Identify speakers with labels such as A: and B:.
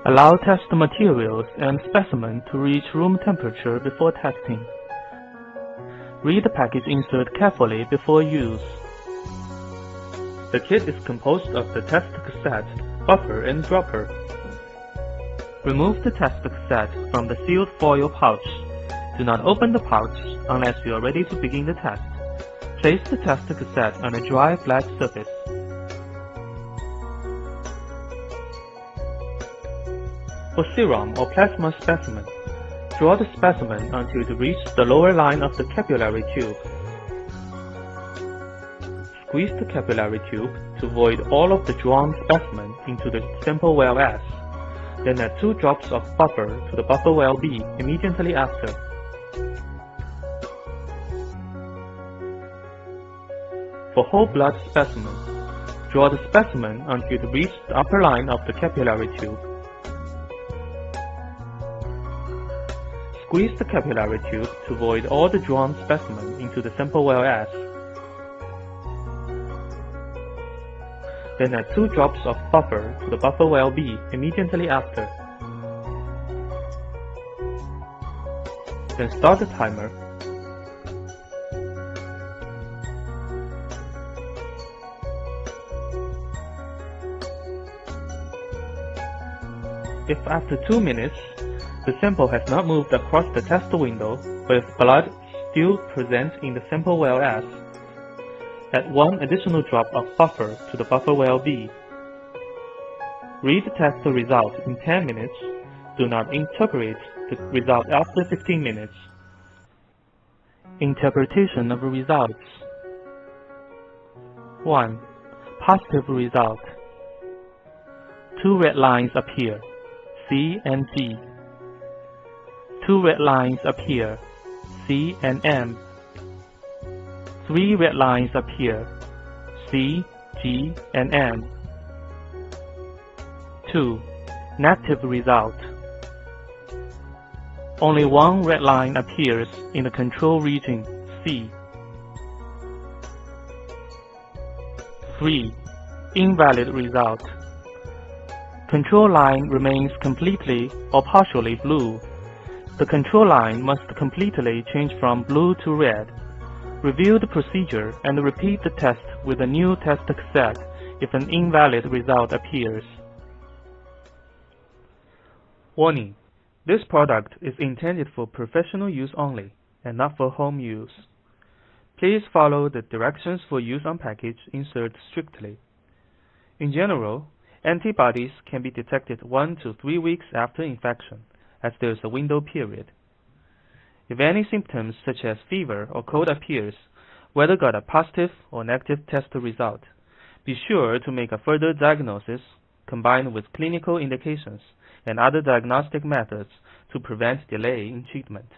A: Allow test materials and specimen to reach room temperature before testing. Read the package insert carefully before use. The kit is composed of the test cassette, buffer, and dropper. Remove the test cassette from the sealed foil pouch. Do not open the pouch unless you are ready to begin the test. Place the test cassette on a dry, flat surface. For serum or plasma specimen, draw the specimen until it reaches the lower line of the capillary tube. Squeeze the capillary tube to void all of the drawn specimen into the simple well S. Then add 2 drops of buffer to the buffer well B immediately after. For whole blood specimen, draw the specimen until it reaches the upper line of the capillary tube. Squeeze the capillary tube to void all the drawn specimen into the simple well S. Then add 2 drops of buffer to the buffer well B immediately after. Then start the timer. If after 2 minutes, the sample has not moved across the test window, but if blood still present in the sample well S, add 1 additional drop of buffer to the buffer well B. Read the test result in 10 minutes. Do not interpret the result after 15 minutes. Interpretation of results. 1. Positive result. 2 red lines appear, C and G. 2 red lines appear, C and M. 3 red lines appear, C, G, and M. 2. Negative result. Only 1 red line appears in the control region, C. 3. Invalid result. Control line remains completely or partially blue. The control line must completely change from blue to red. Review the procedure and repeat the test with a new test cassette if an invalid result appears. Warning: this product is intended for professional use only and not for home use. Please follow the directions for use on package insert strictly. In general, antibodies can be detected 1 to 3 weeks after infection, as there is a window period. If any symptoms such as fever or cold appears, whether got a positive or negative test result, be sure to make a further diagnosis combined with clinical indications and other diagnostic methods to prevent delay in treatment.